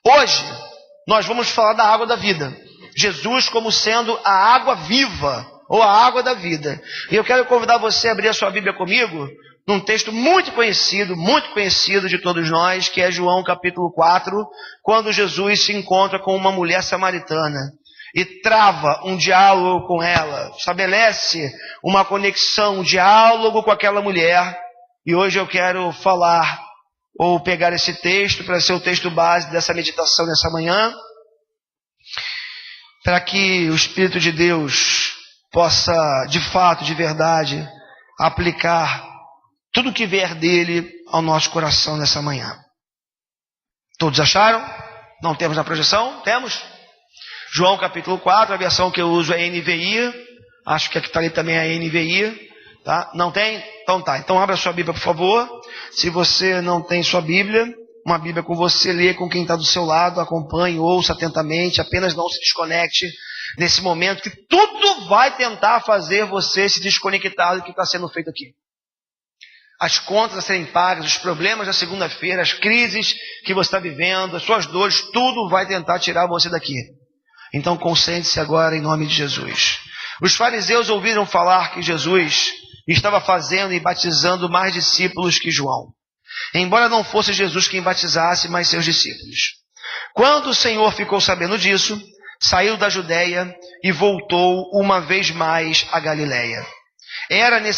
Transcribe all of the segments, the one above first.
Hoje, nós vamos falar da água da vida. Jesus como sendo a água viva, ou a água da vida. E eu quero convidar você a abrir a sua Bíblia comigo, num texto muito conhecido de todos nós, que é João capítulo 4, quando Jesus se encontra com uma mulher samaritana e trava um diálogo com ela, estabelece uma conexão, um diálogo com aquela mulher. E hoje eu quero falar, ou pegar esse texto para ser o texto base dessa meditação nessa manhã, para que o Espírito de Deus possa, de fato, de verdade, aplicar tudo que vier dele ao nosso coração nessa manhã. Todos acharam? Não temos na projeção? Temos? João capítulo 4, a versão que eu uso é NVI, acho que a que está ali também é NVI, tá? Não tem? Então tá, então abra sua Bíblia por favor. Se você não tem sua Bíblia, uma Bíblia com você, lê com quem está do seu lado, acompanhe, ouça atentamente, apenas não se desconecte nesse momento que tudo vai tentar fazer você se desconectar do que está sendo feito aqui. As contas a serem pagas, os problemas da segunda-feira, as crises que você está vivendo, as suas dores, tudo vai tentar tirar você daqui. Então concentre-se agora em nome de Jesus. Os fariseus ouviram falar que Jesus estava fazendo e batizando mais discípulos que João, embora não fosse Jesus quem batizasse, mas seus discípulos. Quando o Senhor ficou sabendo disso, saiu da Judeia e voltou uma vez mais a Galileia. Era-lhe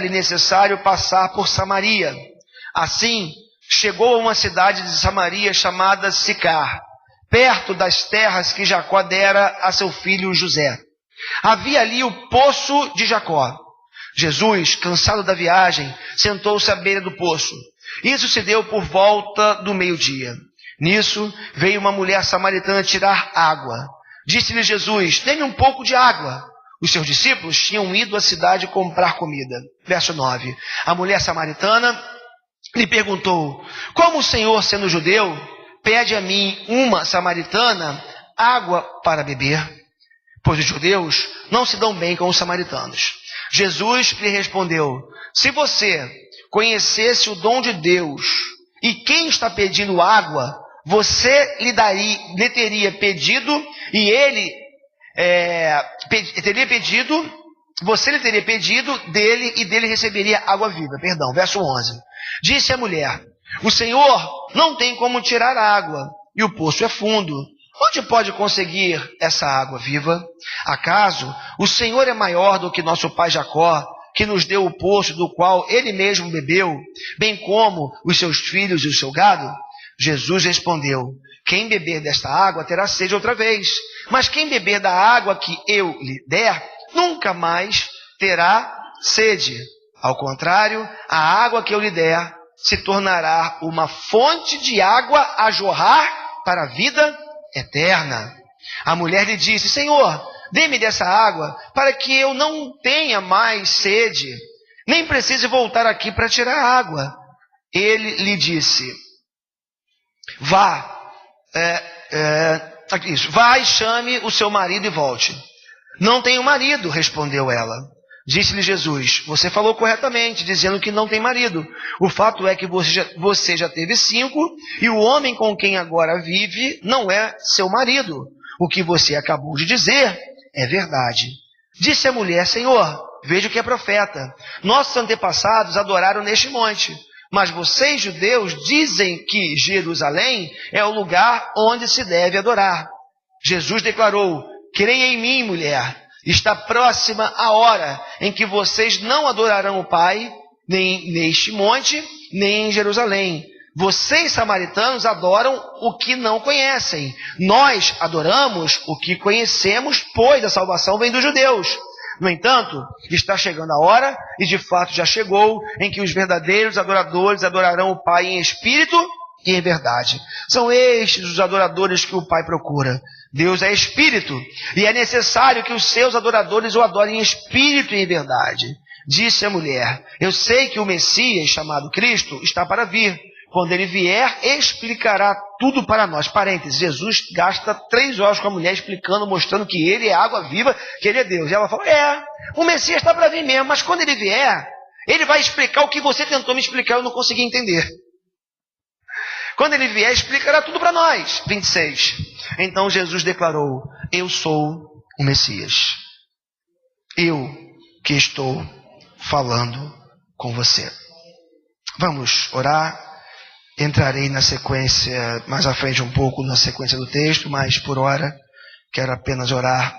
necessário passar por Samaria. Assim, chegou a uma cidade de Samaria chamada Sicar, perto das terras que Jacó dera a seu filho José. Havia ali o poço de Jacó. Jesus, cansado da viagem, sentou-se à beira do poço. Isso se deu por volta do meio-dia. Nisso, veio uma mulher samaritana tirar água. Disse-lhe Jesus: dê-me um pouco de água. Os seus discípulos tinham ido à cidade comprar comida. Verso 9. A mulher samaritana lhe perguntou: como o Senhor, sendo judeu, pede a mim, uma samaritana, água para beber? Pois os judeus não se dão bem com os samaritanos. Jesus lhe respondeu: se você conhecesse o dom de Deus e quem está pedindo água, você lhe teria pedido e ele você lhe teria pedido dele e dele receberia água viva. Verso 11. Disse a mulher: o Senhor não tem como tirar água e o poço é fundo. Onde pode conseguir essa água viva? Acaso o Senhor é maior do que nosso pai Jacó, que nos deu o poço do qual ele mesmo bebeu, bem como os seus filhos e o seu gado? Jesus respondeu: quem beber desta água terá sede outra vez, mas quem beber da água que eu lhe der, nunca mais terá sede. Ao contrário, a água que eu lhe der se tornará uma fonte de água a jorrar para a vida eterna. A mulher lhe disse: Senhor, dê-me dessa água, para que eu não tenha mais sede, nem precise voltar aqui para tirar água. Ele lhe disse: vá e chame o seu marido e volte. Não tenho marido, respondeu ela. Disse-lhe Jesus: você falou corretamente, dizendo que não tem marido. O fato é que você já teve 5, e o homem com quem agora vive não é seu marido. O que você acabou de dizer é verdade. Disse a mulher: Senhor, vejo que é profeta. Nossos antepassados adoraram neste monte, mas vocês, judeus, dizem que Jerusalém é o lugar onde se deve adorar. Jesus declarou: creia em mim, mulher. Está próxima a hora em que vocês não adorarão o Pai, nem neste monte, nem em Jerusalém. Vocês, samaritanos, adoram o que não conhecem. Nós adoramos o que conhecemos, pois a salvação vem dos judeus. No entanto, está chegando a hora, e de fato já chegou, em que os verdadeiros adoradores adorarão o Pai em espírito e em verdade. São estes os adoradores que o Pai procura. Deus é espírito, e é necessário que os seus adoradores o adorem em espírito e em verdade. Disse a mulher: eu sei que o Messias, chamado Cristo, está para vir. Quando ele vier, explicará tudo para nós. Parênteses, Jesus gasta 3 horas com a mulher explicando, mostrando que ele é água viva, que ele é Deus. E ela fala: o Messias está para vir mesmo, mas quando ele vier, ele vai explicar o que você tentou me explicar e eu não consegui entender. Quando ele vier, explicará tudo para nós. 26. Então Jesus declarou: eu sou o Messias. Eu que estou falando com você. Vamos orar. Entrarei na sequência, mais à frente um pouco, na sequência do texto, mas por hora quero apenas orar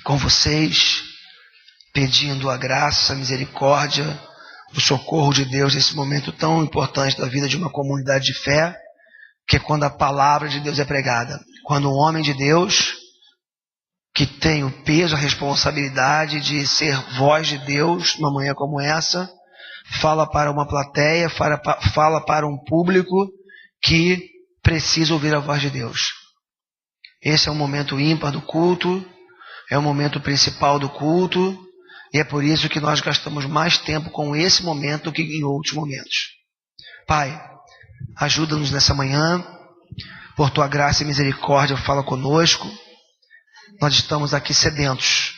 com vocês, pedindo a graça, a misericórdia, o socorro de Deus nesse momento tão importante da vida de uma comunidade de fé, que é quando a palavra de Deus é pregada. Quando um homem de Deus, que tem o peso, a responsabilidade de ser voz de Deus numa manhã como essa, fala para uma plateia, fala para um público que precisa ouvir a voz de Deus. Esse é um momento ímpar do culto, é o momento principal do culto, e é por isso que nós gastamos mais tempo com esse momento do que em outros momentos. Pai, ajuda-nos nessa manhã, por Tua graça e misericórdia, fala conosco. Nós estamos aqui sedentos,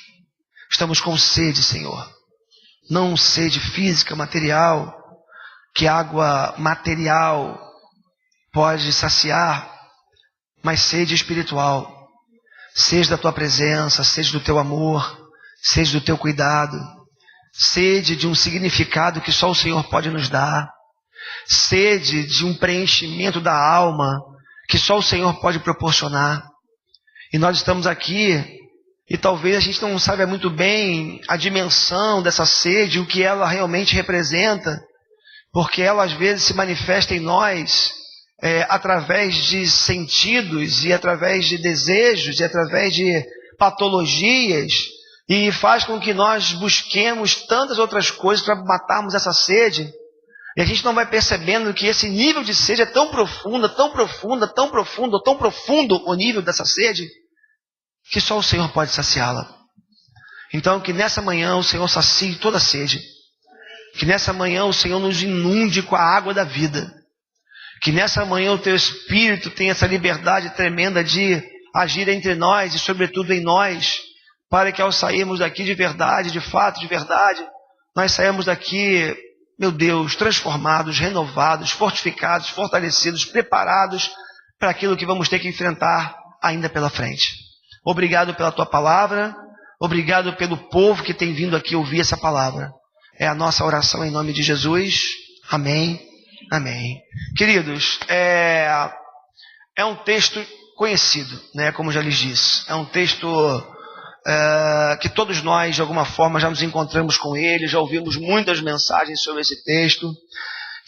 estamos com sede, Senhor. Não sede física, material, que água material pode saciar, mas sede espiritual. Sede da Tua presença, sede do Teu amor, sede do Teu cuidado, sede de um significado que só o Senhor pode nos dar, sede de um preenchimento da alma que só o Senhor pode proporcionar. E nós estamos aqui e talvez a gente não saiba muito bem a dimensão dessa sede, o que ela realmente representa, porque ela às vezes se manifesta em nós através de sentidos e através de desejos e através de patologias, e faz com que nós busquemos tantas outras coisas para matarmos essa sede, e a gente não vai percebendo que esse nível de sede é tão profunda, tão profunda, tão profundo, tão profundo o nível dessa sede, que só o Senhor pode saciá-la. Então que nessa manhã o Senhor sacie toda a sede, que nessa manhã o Senhor nos inunde com a água da vida, que nessa manhã o Teu Espírito tenha essa liberdade tremenda de agir entre nós e sobretudo em nós, para que ao sairmos daqui de verdade, de fato, de verdade, nós saímos daqui, meu Deus, transformados, renovados, fortificados, fortalecidos, preparados para aquilo que vamos ter que enfrentar ainda pela frente. Obrigado pela Tua palavra, obrigado pelo povo que tem vindo aqui ouvir essa palavra. É a nossa oração em nome de Jesus. Amém, amém. Queridos, é um texto conhecido, né, como já lhes disse. É um texto que todos nós, de alguma forma, já nos encontramos com ele, já ouvimos muitas mensagens sobre esse texto.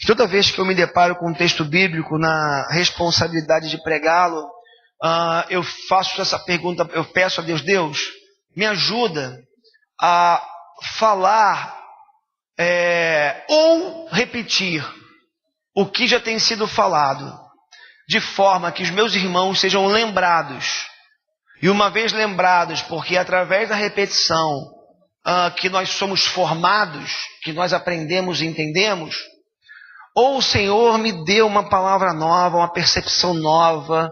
E toda vez que eu me deparo com um texto bíblico na responsabilidade de pregá-lo, eu faço essa pergunta, eu peço a Deus: Deus, me ajuda a falar ou repetir o que já tem sido falado, de forma que os meus irmãos sejam lembrados. E uma vez lembrados, porque através da repetição que nós somos formados, que nós aprendemos e entendemos, ou o Senhor me dê uma palavra nova, uma percepção nova,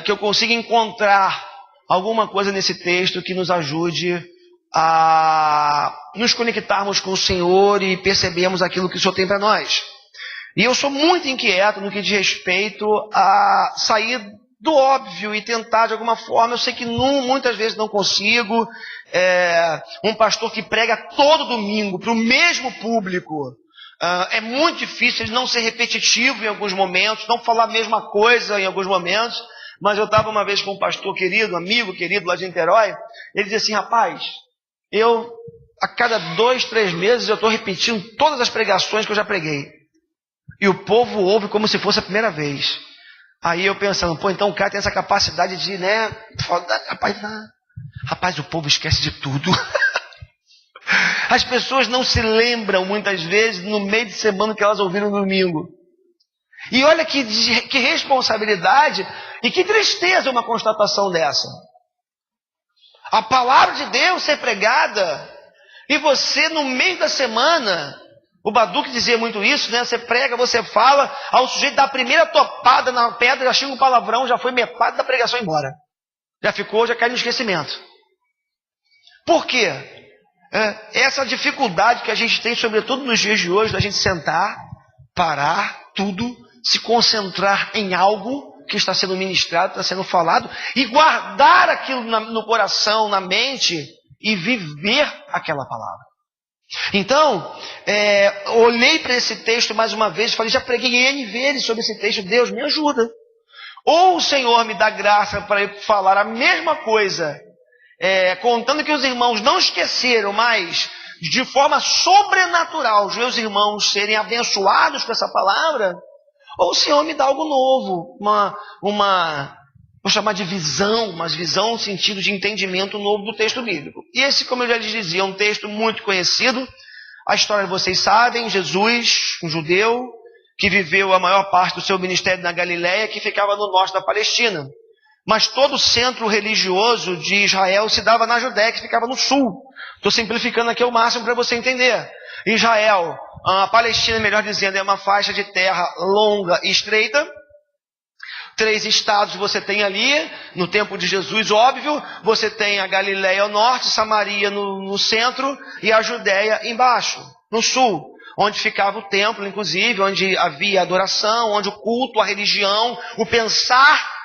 que eu consiga encontrar alguma coisa nesse texto que nos ajude a nos conectarmos com o Senhor e percebermos aquilo que o Senhor tem para nós. E eu sou muito inquieto no que diz respeito a sair do óbvio e tentar de alguma forma. Eu sei que muitas vezes não consigo. Um pastor que prega todo domingo para o mesmo público, é muito difícil ele não ser repetitivo em alguns momentos, não falar a mesma coisa em alguns momentos. Mas eu estava uma vez com um pastor querido, amigo querido lá de Niterói. Ele dizia assim: rapaz, eu a cada 2, 3 meses eu estou repetindo todas as pregações que eu já preguei, e o povo ouve como se fosse a primeira vez. Aí eu pensando, então o cara tem essa capacidade de, né, rapaz, o povo esquece de tudo. As pessoas não se lembram muitas vezes no meio de semana que elas ouviram no domingo. E olha que responsabilidade e que tristeza uma constatação dessa. A palavra de Deus ser pregada e você no meio da semana, o Baduque dizia muito isso, né? Você prega, você fala, ao sujeito dá a primeira topada na pedra, já chega um palavrão, já foi metade da pregação embora. Já cai no esquecimento. Por quê? Essa dificuldade que a gente tem, sobretudo nos dias de hoje, da gente sentar, parar tudo, se concentrar em algo que está sendo ministrado, está sendo falado, e guardar aquilo no coração, na mente, e viver aquela palavra. Então, olhei para esse texto mais uma vez e falei, já preguei N vezes sobre esse texto, Deus me ajuda. Ou o Senhor me dá graça para eu falar a mesma coisa, contando que os irmãos não esqueceram, mas de forma sobrenatural, os meus irmãos serem abençoados com essa palavra, ou o Senhor me dá algo novo, vou chamar de visão, mas visão no sentido de entendimento novo do texto bíblico. E esse, como eu já lhes dizia, é um texto muito conhecido. A história vocês sabem, Jesus, um judeu, que viveu a maior parte do seu ministério na Galiléia, que ficava no norte da Palestina. Mas todo o centro religioso de Israel se dava na Judéia, que ficava no sul. Estou simplificando aqui ao máximo para você entender. Israel, a Palestina, melhor dizendo, é uma faixa de terra longa e estreita. 3 estados você tem ali, no tempo de Jesus, óbvio. Você tem a Galiléia ao norte, Samaria no centro e a Judéia embaixo, no sul, onde ficava o templo, inclusive, onde havia adoração, onde o culto, a religião, o pensar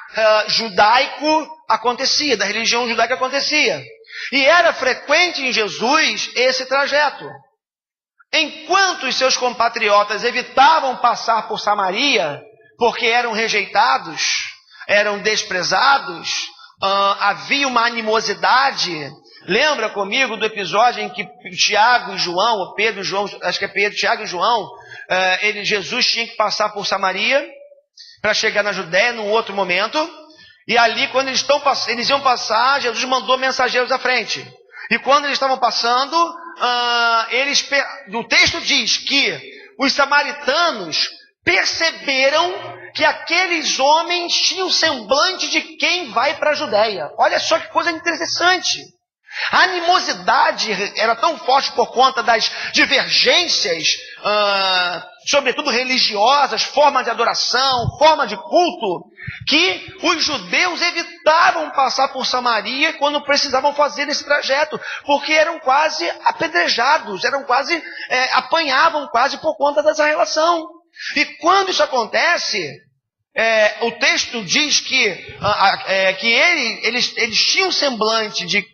judaico acontecia, da religião judaica acontecia. E era frequente em Jesus esse trajeto. Enquanto os seus compatriotas evitavam passar por Samaria, porque eram rejeitados, eram desprezados, havia uma animosidade. Lembra comigo do episódio em que Tiago e João, ou Pedro e João, acho que é Pedro, Tiago e João, Jesus tinha que passar por Samaria para chegar na Judéia num outro momento, e ali quando eles iam passar, Jesus mandou mensageiros à frente. E quando eles estavam passando, o texto diz que os samaritanos perceberam que aqueles homens tinham semblante de quem vai para a Judéia. Olha só que coisa interessante. A animosidade era tão forte por conta das divergências, sobretudo religiosas, formas de adoração, forma de culto, que os judeus evitavam passar por Samaria quando precisavam fazer esse trajeto, porque eram quase apedrejados, apanhavam quase por conta dessa relação. E quando isso acontece, o texto diz que eles tinham semblante de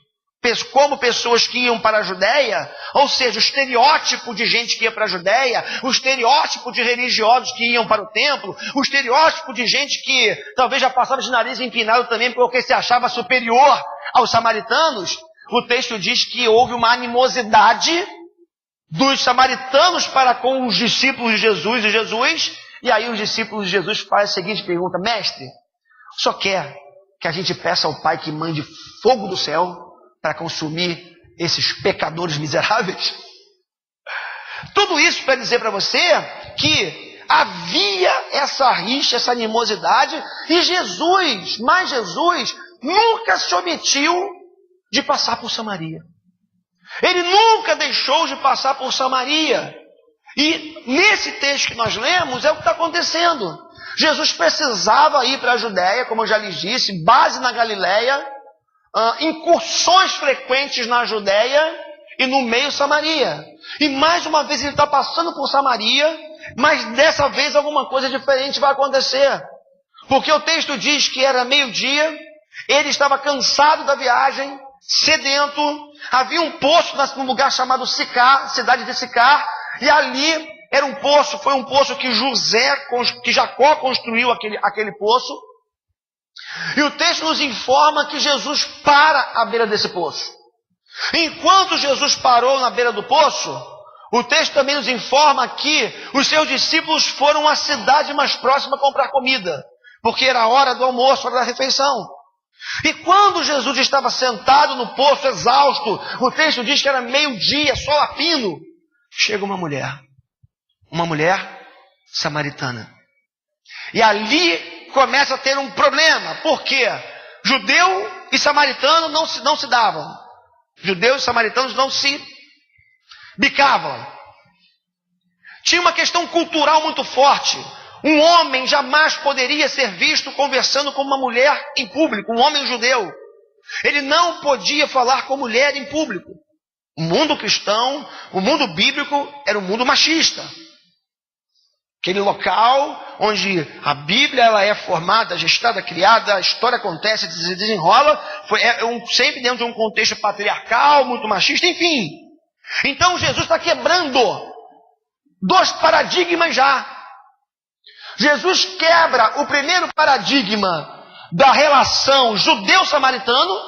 como pessoas que iam para a Judéia, ou seja, o estereótipo de gente que ia para a Judéia, o estereótipo de religiosos que iam para o templo, o estereótipo de gente que talvez já passava de nariz empinado também porque se achava superior aos samaritanos. O texto diz que houve uma animosidade dos samaritanos para com os discípulos de Jesus, e aí os discípulos de Jesus fazem a seguinte pergunta: mestre, só quer que a gente peça ao Pai que mande fogo do céu para consumir esses pecadores miseráveis? Tudo isso para dizer para você que havia essa rixa, essa animosidade, e Jesus nunca se omitiu de passar por Samaria. Ele nunca deixou de passar por Samaria. E nesse texto que nós lemos é o que está acontecendo. Jesus precisava ir para a Judéia, como eu já lhes disse, base na Galiléia, incursões frequentes na Judéia e no meio Samaria. E mais uma vez ele está passando por Samaria, mas dessa vez alguma coisa diferente vai acontecer. Porque o texto diz que era meio-dia, ele estava cansado da viagem, sedento, havia um poço num lugar chamado Sicar, cidade de Sicar, e ali era um poço, foi um poço que Jacó construiu aquele poço. E o texto nos informa que Jesus para à beira desse poço. Enquanto Jesus parou na beira do poço, o texto também nos informa que os seus discípulos foram à cidade mais próxima comprar comida, porque era a hora do almoço, hora da refeição. E quando Jesus estava sentado no poço, exausto, o texto diz que era meio-dia, sol a pino, chega uma mulher samaritana. E ali começa a ter um problema, porque judeu e samaritano não se davam. Judeus e samaritanos não se bicavam. Tinha uma questão cultural muito forte. Um homem jamais poderia ser visto conversando com uma mulher em público, um homem judeu. Ele não podia falar com mulher em público. O mundo cristão, o mundo bíblico, era um mundo machista. Aquele local onde a Bíblia ela é formada, gestada, criada, a história acontece, se desenrola, sempre dentro de um contexto patriarcal, muito machista, enfim. Então Jesus está quebrando 2 paradigmas já. Jesus quebra o primeiro paradigma da relação judeu-samaritano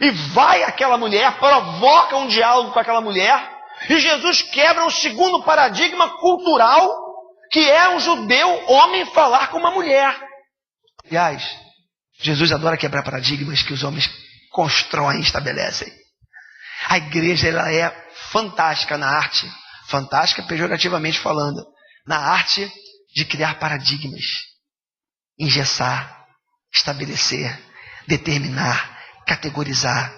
e vai àquela mulher, provoca um diálogo com aquela mulher, e Jesus quebra o segundo paradigma cultural, que é um judeu homem falar com uma mulher. Aliás, Jesus adora quebrar paradigmas que os homens constroem e estabelecem. A igreja ela é fantástica na arte, fantástica pejorativamente falando, na arte de criar paradigmas, engessar, estabelecer, determinar, categorizar.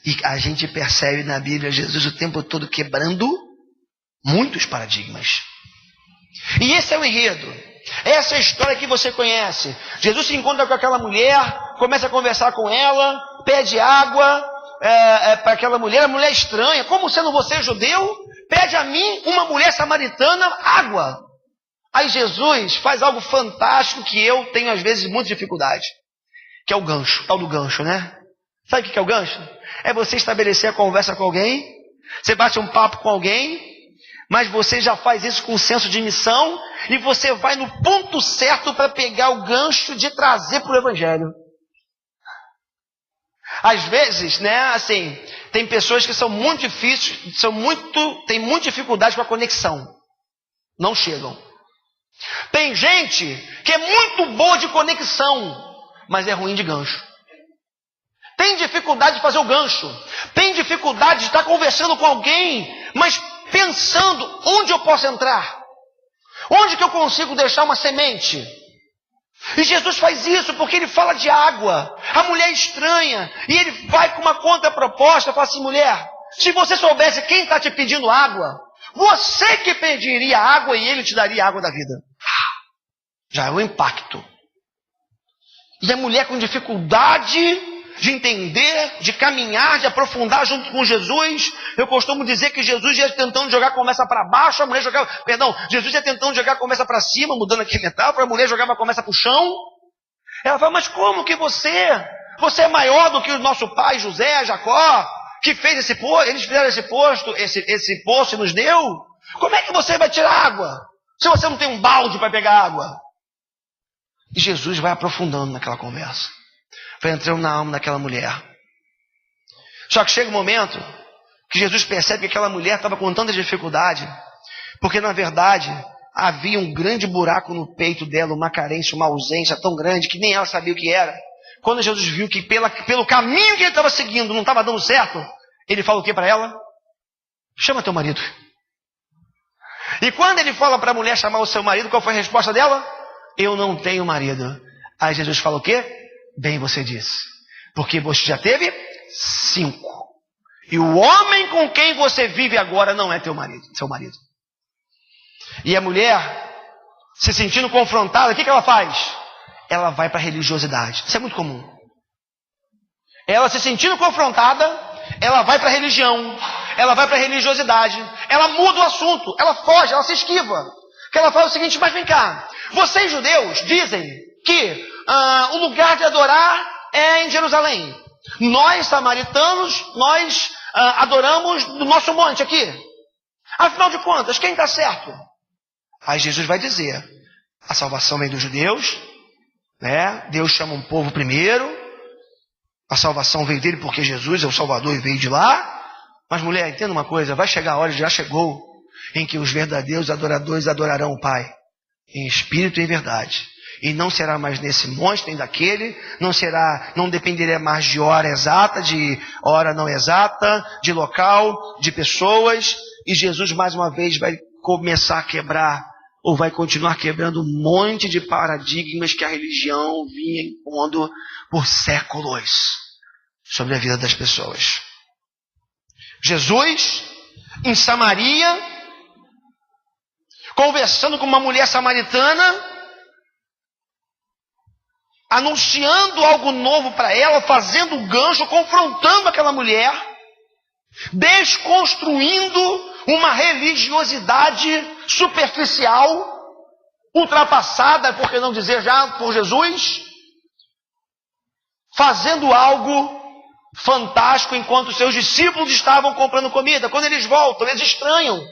E a gente percebe na Bíblia Jesus o tempo todo quebrando muitos paradigmas. E esse é o enredo. Essa é a história que você conhece. Jesus se encontra com aquela mulher, começa a conversar com ela, pede água para aquela mulher, a mulher estranha. Como sendo você judeu, pede a mim, uma mulher samaritana, água. Aí Jesus faz algo fantástico que eu tenho às vezes muita dificuldade, que é o gancho, tal do gancho, né? Sabe o que é o gancho? É você estabelecer a conversa com alguém, você bate um papo com alguém, mas você já faz isso com senso de missão e você vai no ponto certo para pegar o gancho de trazer para o Evangelho. Às vezes, né, assim, tem pessoas que são muito difíceis, têm muita dificuldade com a conexão, não chegam. Tem gente que é muito boa de conexão, mas é ruim de gancho. Tem dificuldade de fazer o gancho. Tem dificuldade de estar conversando com alguém, mas pensando onde eu posso entrar. Onde que eu consigo deixar uma semente? E Jesus faz isso porque ele fala de água. A mulher é estranha. E ele vai com uma contraproposta. Fala assim, mulher, se você soubesse quem está te pedindo água, você que pediria água e ele te daria água da vida. Já é um impacto. E a mulher com dificuldade de entender, de caminhar, de aprofundar junto com Jesus. Eu costumo dizer que Jesus ia tentando jogar a conversa para baixo, a mulher jogava, Jesus ia tentando jogar a conversa para cima, mudando aqui metáfora, a mulher jogava a conversa para o chão. Ela fala, mas como que você é maior do que o nosso pai José, Jacó, que fez esse poço, eles fizeram esse poço e nos deu? Como é que você vai tirar água, se você não tem um balde para pegar água? E Jesus vai aprofundando naquela conversa, vai entrando na alma daquela mulher. Só que chega um momento que Jesus percebe que aquela mulher estava com tanta dificuldade, porque na verdade havia um grande buraco no peito dela, uma carência, uma ausência tão grande que nem ela sabia o que era. Quando Jesus viu que pelo caminho que ele estava seguindo não estava dando certo, ele fala o que para ela? Chama teu marido. E quando ele fala para a mulher chamar o seu marido, qual foi a resposta dela? Eu não tenho marido. Aí Jesus fala o quê? Bem você disse, porque você já teve 5. E o homem com quem você vive agora não é seu marido. E a mulher, se sentindo confrontada, o que ela faz? Ela vai para a religiosidade. Isso é muito comum. Ela se sentindo confrontada, ela vai para a religião, ela vai para a religiosidade, ela muda o assunto, ela foge, ela se esquiva. Que ela fala o seguinte, mas vem cá, vocês judeus dizem que o lugar de adorar é em Jerusalém. Nós, samaritanos, nós adoramos no nosso monte aqui. Afinal de contas, quem está certo? Aí Jesus vai dizer, a salvação vem dos judeus, né? Deus chama um povo primeiro, a salvação veio dele porque Jesus é o Salvador e veio de lá. Mas mulher, entenda uma coisa, vai chegar a hora, já chegou, em que os verdadeiros adoradores adorarão o Pai, em espírito e em verdade. E não será mais nesse monte nem daquele, não dependerá mais de hora exata, de hora não exata, de local, de pessoas. E Jesus mais uma vez vai começar a quebrar, ou vai continuar quebrando um monte de paradigmas que a religião vinha impondo por séculos sobre a vida das pessoas. Jesus, em Samaria, conversando com uma mulher samaritana, anunciando algo novo para ela, fazendo um gancho, confrontando aquela mulher, desconstruindo uma religiosidade superficial, ultrapassada, por que não dizer já, por Jesus, fazendo algo fantástico enquanto seus discípulos estavam comprando comida. Quando eles voltam, eles estranham.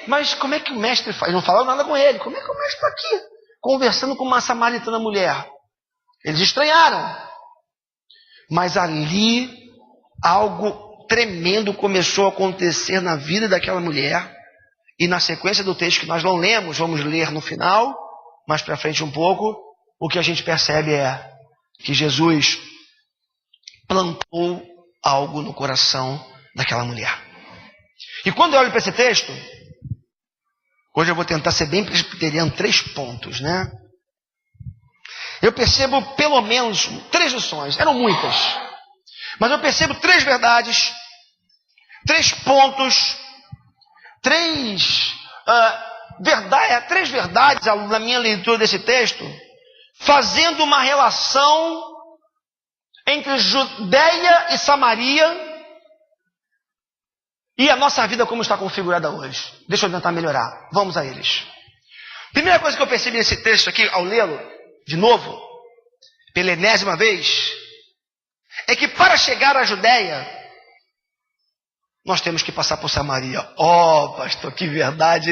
Mas como é que o mestre faz? Não falaram nada com ele. Como é que o mestre está aqui, conversando com uma samaritana mulher? Eles estranharam. Mas ali, algo tremendo começou a acontecer na vida daquela mulher. E na sequência do texto que nós não lemos, vamos ler no final, mais para frente um pouco, o que a gente percebe é que Jesus plantou algo no coração daquela mulher. E quando eu olho para esse texto, hoje eu vou tentar ser bem presbiteriano, 3 pontos, né? Eu percebo pelo menos 3 lições, eram muitas, mas eu percebo 3 verdades, 3 pontos, 3 verdades na minha leitura desse texto, fazendo uma relação entre Judeia e Samaria e a nossa vida como está configurada hoje. Deixa eu tentar melhorar. Vamos a eles. Primeira coisa que eu percebi nesse texto aqui, ao lê-lo de novo, pela enésima vez, é que para chegar à Judeia, nós temos que passar por Samaria. Pastor, que verdade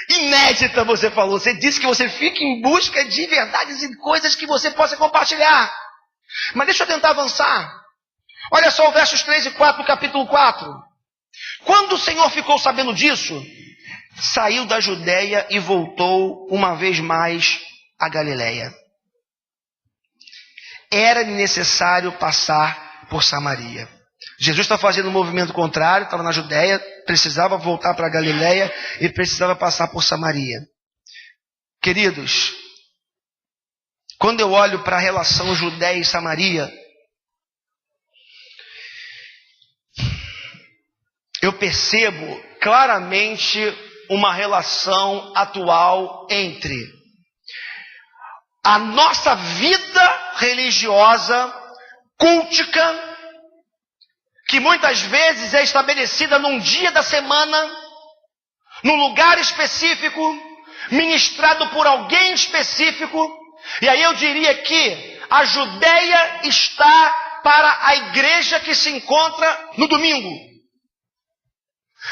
inédita você falou. Você disse que você fica em busca de verdades e coisas que você possa compartilhar. Mas deixa eu tentar avançar. Olha só o versos 3 e 4 do capítulo 4. Quando o Senhor ficou sabendo disso, saiu da Judeia e voltou uma vez mais a Galileia. Era necessário passar por Samaria. Jesus está fazendo um movimento contrário, estava na Judeia, precisava voltar para a Galileia e precisava passar por Samaria. Queridos, quando eu olho para a relação Judeia e Samaria, eu percebo claramente uma relação atual entre a nossa vida religiosa, cultica, que muitas vezes é estabelecida num dia da semana, num lugar específico, ministrado por alguém específico. E aí eu diria que a Judeia está para a igreja que se encontra no domingo.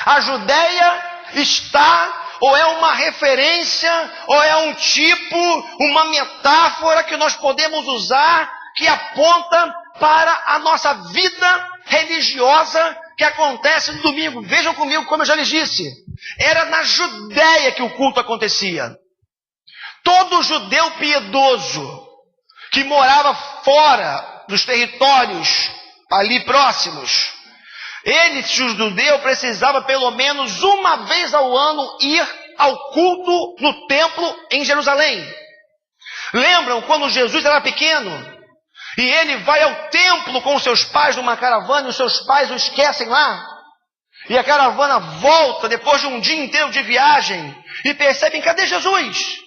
A Judeia está, ou é uma referência, ou é um tipo, uma metáfora que nós podemos usar, que aponta para a nossa vida religiosa que acontece no domingo. Vejam comigo, como eu já lhes disse, era na Judeia que o culto acontecia. Todo judeu piedoso que morava fora dos territórios ali próximos, ele, se o judeu, precisava pelo menos uma vez ao ano ir ao culto no templo em Jerusalém. Lembram quando Jesus era pequeno? E ele vai ao templo com seus pais numa caravana, e os seus pais o esquecem lá. E a caravana volta depois de um dia inteiro de viagem e percebem, cadê Jesus?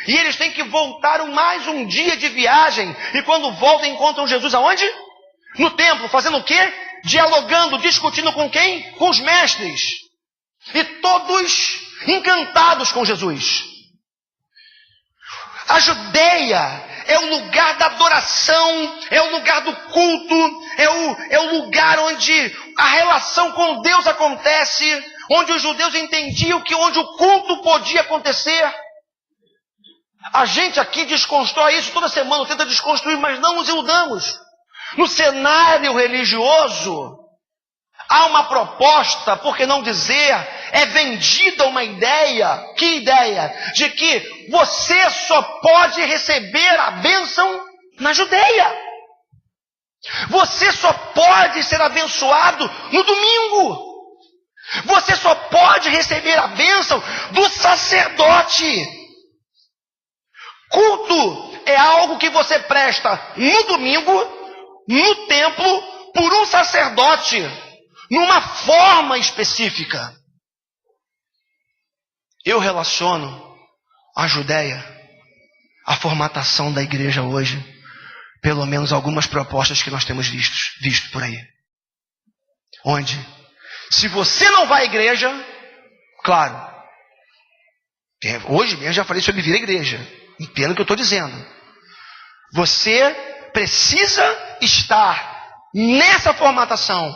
E eles têm que voltar mais um dia de viagem. E quando voltam, encontram Jesus aonde? No templo, fazendo o quê? Dialogando, discutindo com quem? Com os mestres. E todos encantados com Jesus. A Judeia é o lugar da adoração, é o lugar do culto, é o lugar onde a relação com Deus acontece, onde os judeus entendiam que onde o culto podia acontecer. A gente aqui desconstrói isso toda semana, tenta desconstruir, mas não nos iludamos. No cenário religioso, há uma proposta, por que não dizer, é vendida uma ideia. Que ideia? De que você só pode receber a bênção na Judeia. Você só pode ser abençoado no domingo. Você só pode receber a bênção do sacerdote. Culto é algo que você presta no domingo, no templo, por um sacerdote, numa forma específica. Eu relaciono a Judeia, a formatação da igreja hoje, pelo menos algumas propostas que nós temos visto por aí. Onde, se você não vai à igreja, claro, Hoje mesmo já falei sobre vir à igreja. Entenda o que eu estou dizendo. Você precisa estar nessa formatação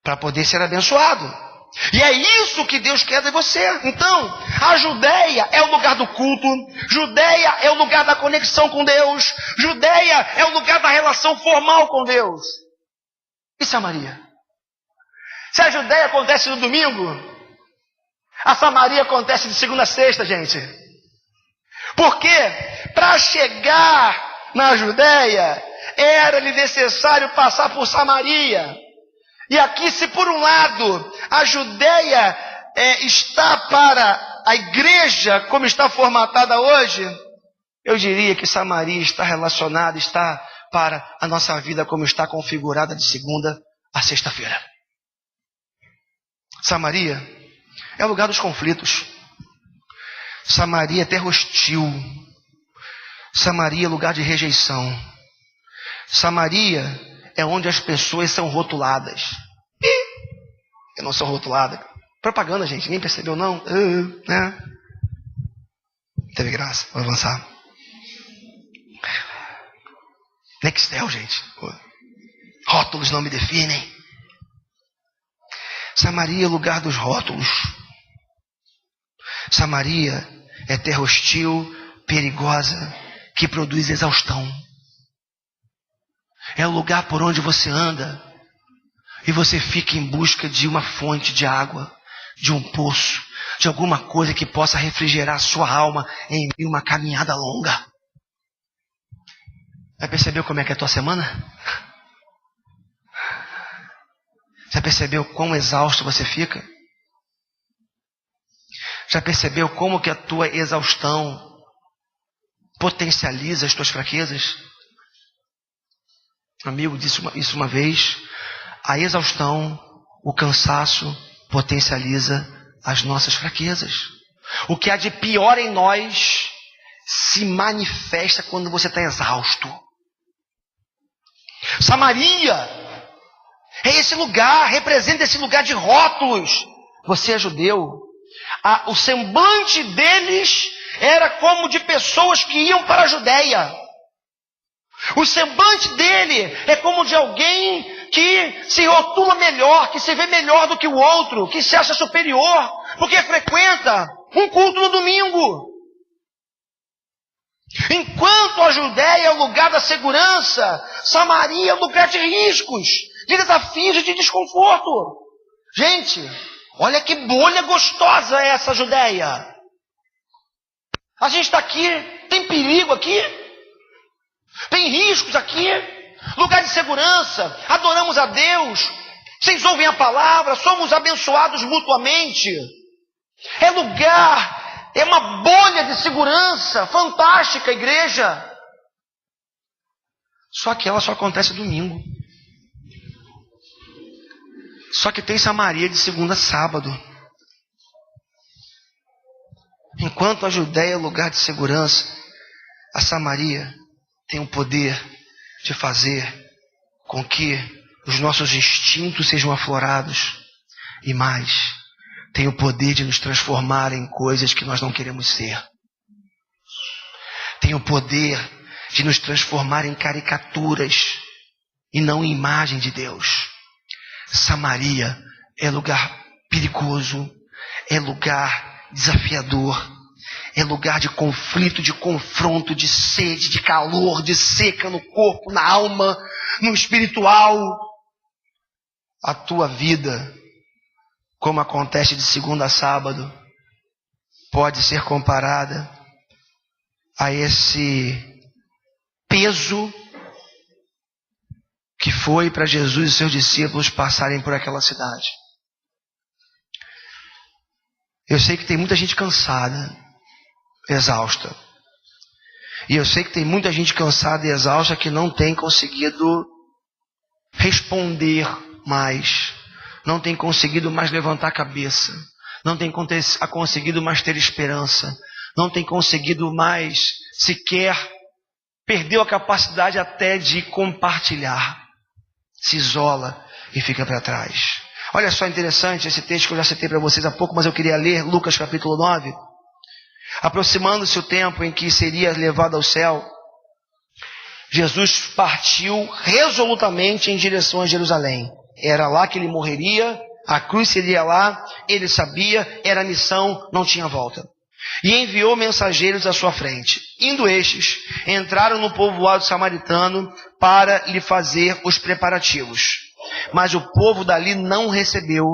para poder ser abençoado. E é isso que Deus quer de você. Então, a Judéia é o lugar do culto. Judéia é o lugar da conexão com Deus. Judéia é o lugar da relação formal com Deus. E Samaria? Se a Judéia acontece no domingo, a Samaria acontece de segunda a sexta, gente. Porque para chegar na Judéia, era-lhe necessário passar por Samaria. E aqui, se por um lado a Judéia está para a igreja, como está formatada hoje, eu diria que Samaria está relacionada, está para a nossa vida como está configurada de segunda a sexta-feira. Samaria é o lugar dos conflitos. Samaria é terra hostil. Samaria é lugar de rejeição. Samaria é onde as pessoas são rotuladas. E não são rotuladas. Propaganda, gente. Ninguém percebeu, não? Né? Teve graça. Vou avançar. Nextel, gente. Rótulos não me definem. Samaria é o lugar dos rótulos. Samaria é terra hostil, perigosa, que produz exaustão. É o lugar por onde você anda e você fica em busca de uma fonte de água, de um poço, de alguma coisa que possa refrigerar sua alma em uma caminhada longa. Já percebeu como é que é a tua semana? Já percebeu quão exausto você fica? Já percebeu como que a tua exaustão potencializa as tuas fraquezas? Um amigo disse isso uma vez. A exaustão, o cansaço potencializa as nossas fraquezas. O que há de pior em nós se manifesta quando você está exausto. Samaria é esse lugar, representa esse lugar de rótulos. Você é judeu. O semblante deles era como de pessoas que iam para a Judéia. O semblante dele é como de alguém que se rotula melhor, que se vê melhor do que o outro, que se acha superior, porque frequenta um culto no domingo. Enquanto a Judéia é o lugar da segurança, Samaria é o lugar de riscos, de desafios e de desconforto. Gente, olha que bolha gostosa é essa Judéia. A gente está aqui, tem perigo aqui, tem riscos aqui, lugar de segurança, adoramos a Deus, vocês ouvem a palavra, somos abençoados mutuamente. É lugar, é uma bolha de segurança fantástica, igreja. Só que ela só acontece domingo. Só que tem Samaria de segunda a sábado. Enquanto a Judéia é lugar de segurança, a Samaria tem o poder de fazer com que os nossos instintos sejam aflorados. E mais, tem o poder de nos transformar em coisas que nós não queremos ser. Tem o poder de nos transformar em caricaturas e não em imagem de Deus. Samaria é lugar perigoso, é lugar desafiador, é lugar de conflito, de confronto, de sede, de calor, de seca no corpo, na alma, no espiritual. A tua vida, como acontece de segunda a sábado, pode ser comparada a esse peso que foi para Jesus e seus discípulos passarem por aquela cidade. Eu sei que tem muita gente cansada, exausta. E eu sei que tem muita gente cansada e exausta que não tem conseguido responder mais. Não tem conseguido mais levantar a cabeça. Não tem conseguido mais ter esperança. Não tem conseguido mais sequer, perdeu a capacidade até de compartilhar. Se isola e fica para trás. Olha só interessante esse texto que eu já citei para vocês há pouco, mas eu queria ler Lucas capítulo 9. Aproximando-se o tempo em que seria levado ao céu, Jesus partiu resolutamente em direção a Jerusalém. Era lá que ele morreria, a cruz seria lá, ele sabia, era a missão, não tinha volta. E enviou mensageiros à sua frente. Indo estes, entraram no povoado samaritano para lhe fazer os preparativos. Mas o povo dali não recebeu,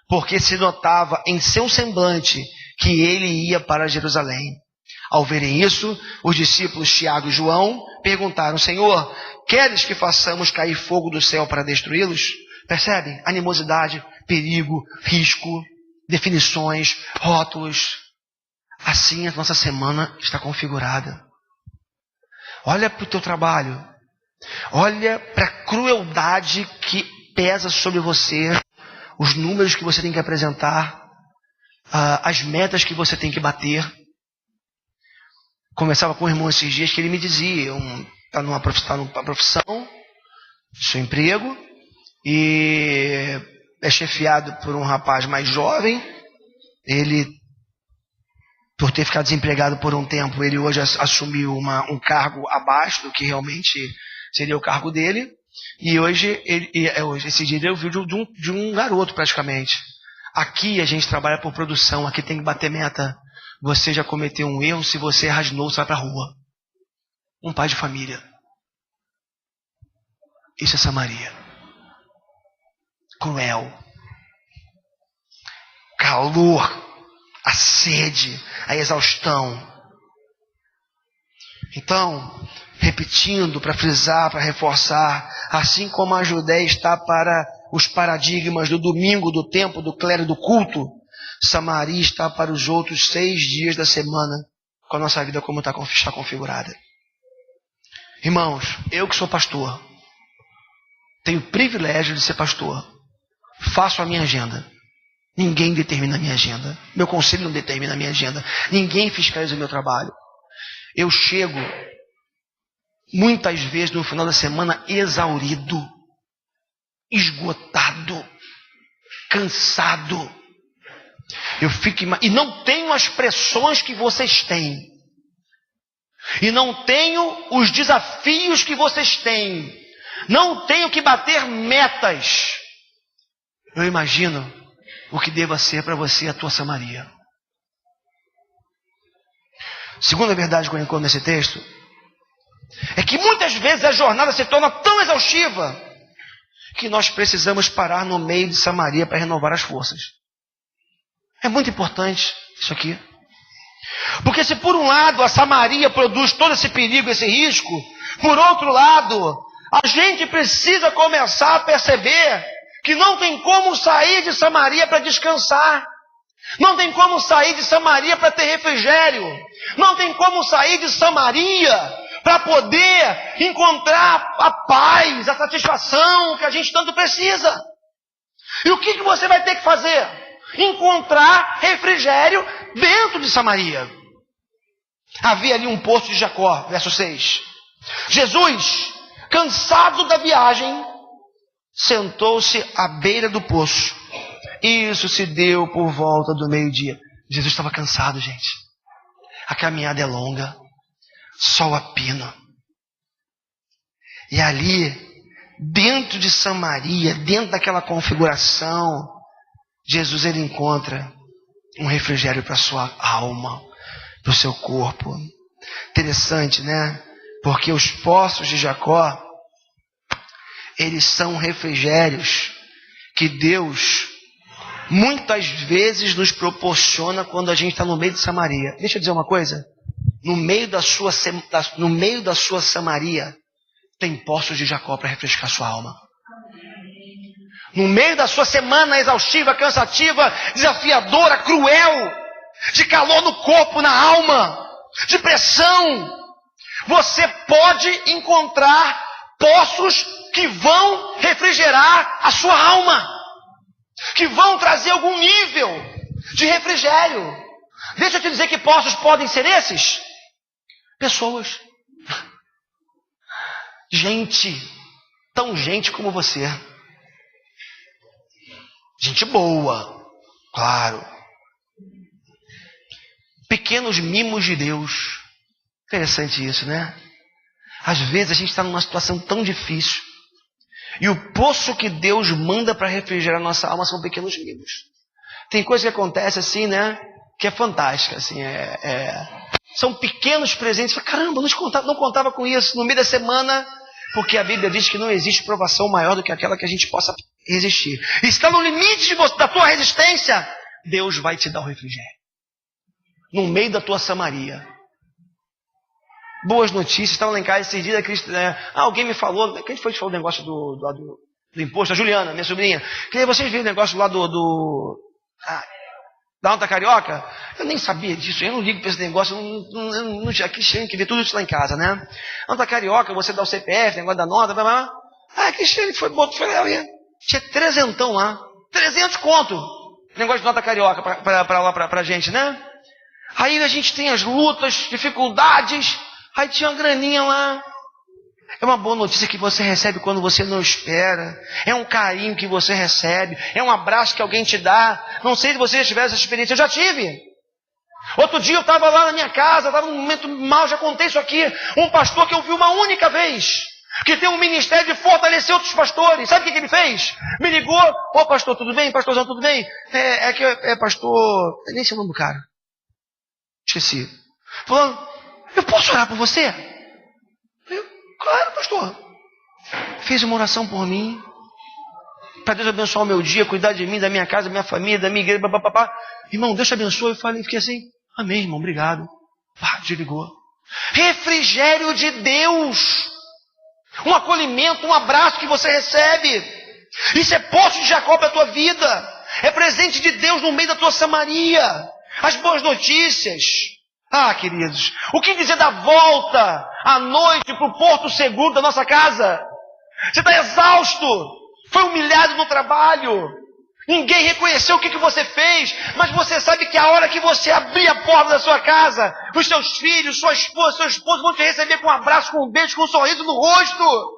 porque se notava em seu semblante que ele ia para Jerusalém. Ao verem isso, os discípulos Tiago e João perguntaram: Senhor, queres que façamos cair fogo do céu para destruí-los? Percebem? Animosidade, perigo, risco, definições, rótulos. Assim a nossa semana está configurada. Olha para o teu trabalho. Olha para a crueldade que pesa sobre você, os números que você tem que apresentar, as metas que você tem que bater. Conversava com o irmão esses dias que ele me dizia, está numa profissão, seu emprego, e é chefiado por um rapaz mais jovem. Ele, por ter ficado desempregado por um tempo, ele hoje assumiu um cargo abaixo do que realmente seria o cargo dele. E hoje esse dia ele ouviu de um garoto praticamente. Aqui a gente trabalha por produção, aqui tem que bater meta. Você já cometeu um erro, se você errar de novo, você vai para a rua. Um pai de família. Isso é Samaria. Cruel. Calor. A sede. A exaustão. Então, repetindo, para frisar, para reforçar, assim como a Judéia está para os paradigmas do domingo, do tempo, do clero, do culto, Samaria está para os outros 6 dias da semana, com a nossa vida como está configurada. Irmãos, eu que sou pastor, tenho o privilégio de ser pastor, faço a minha agenda. Ninguém determina a minha agenda. Meu conselho não determina a minha agenda. Ninguém fiscaliza o meu trabalho. Eu chego, muitas vezes no final da semana, exaurido, esgotado, cansado. Eu fico e não tenho as pressões que vocês têm. E não tenho os desafios que vocês têm. Não tenho que bater metas. Eu imagino o que deva ser para você a tua Samaria. Segunda verdade que eu encontro nesse texto é que muitas vezes a jornada se torna tão exaustiva que nós precisamos parar no meio de Samaria para renovar as forças. É muito importante isso aqui. Porque se por um lado a Samaria produz todo esse perigo, esse risco, por outro lado, a gente precisa começar a perceber que não tem como sair de Samaria para descansar. Não tem como sair de Samaria para ter refrigério. Não tem como sair de Samaria para poder encontrar a paz, a satisfação que a gente tanto precisa. E o que você vai ter que fazer? Encontrar refrigério dentro de Samaria. Havia ali um poço de Jacó, verso 6. Jesus, cansado da viagem, sentou-se à beira do poço. Isso se deu por volta do meio-dia. Jesus estava cansado, gente. A caminhada é longa, sol a pino. E ali, dentro de Samaria, dentro daquela configuração, Jesus ele encontra um refrigério para a sua alma, para o seu corpo. Interessante, né? Porque os poços de Jacó, eles são refrigérios que Deus muitas vezes nos proporciona quando a gente está no meio de Samaria. Deixa eu dizer uma coisa. No meio da sua Samaria, tem poços de Jacó para refrescar sua alma. No meio da sua semana exaustiva, cansativa, desafiadora, cruel, de calor no corpo, na alma, de pressão, você pode encontrar poços que vão refrigerar a sua alma, que vão trazer algum nível de refrigério. Deixa eu te dizer que poços podem ser esses. Pessoas. Gente, tão gente como você. Gente boa, claro. Pequenos mimos de Deus. Interessante isso, né? Às vezes a gente está numa situação tão difícil. E o poço que Deus manda para refrigerar a nossa alma são pequenos mimos. Tem coisa que acontece assim, né? Que é fantástica, assim, são pequenos presentes. Caramba, não contava com isso. No meio da semana, porque a Bíblia diz que não existe provação maior do que aquela que a gente possa resistir. E está no limite da tua resistência, Deus vai te dar o refrigério. No meio da tua Samaria. Boas notícias, estava lá em casa esses dias, alguém me falou, quem foi que falou o negócio do imposto? A Juliana, minha sobrinha. Que vocês viram o negócio lá da Nota Carioca? Eu nem sabia disso, eu não ligo para esse negócio, não tinha Cristiane que vê tudo isso lá em casa, né? Nota Carioca, você dá o CPF, negócio da nota, blá, blá. Cristiane foi lá, tinha 300 lá, 300 conto, negócio de Nota Carioca pra gente, né? Aí a gente tem as lutas, dificuldades, aí tinha uma graninha lá. É uma boa notícia que você recebe quando você não espera. É um carinho que você recebe. É um abraço que alguém te dá. Não sei se você já tiver essa experiência. Eu já tive. Outro dia eu estava lá na minha casa, estava num momento mal, já contei isso aqui. Um pastor que eu vi uma única vez, que tem um ministério de fortalecer outros pastores. Sabe o que ele fez? Me ligou. Ô pastor, tudo bem? Pastorzão, tudo bem? Pastor... Eu nem sei o nome do cara. Esqueci. Falando, eu posso orar por você? Claro, pastor. Fez uma oração por mim. Para Deus abençoar o meu dia, cuidar de mim, da minha casa, da minha família, da minha igreja, papapá. Irmão, Deus te abençoe. Eu fiquei assim, amém, irmão, obrigado. Desligou. Refrigério de Deus. Um acolhimento, um abraço que você recebe. Isso é poço de Jacó para a tua vida. É presente de Deus no meio da tua Samaria. As boas notícias. Queridos, o que dizer da volta à noite para o porto seguro da nossa casa? Você está exausto, foi humilhado no trabalho, ninguém reconheceu o que você fez, mas você sabe que a hora que você abrir a porta da sua casa, os seus filhos, sua esposa, seu esposo vão te receber com um abraço, com um beijo, com um sorriso no rosto.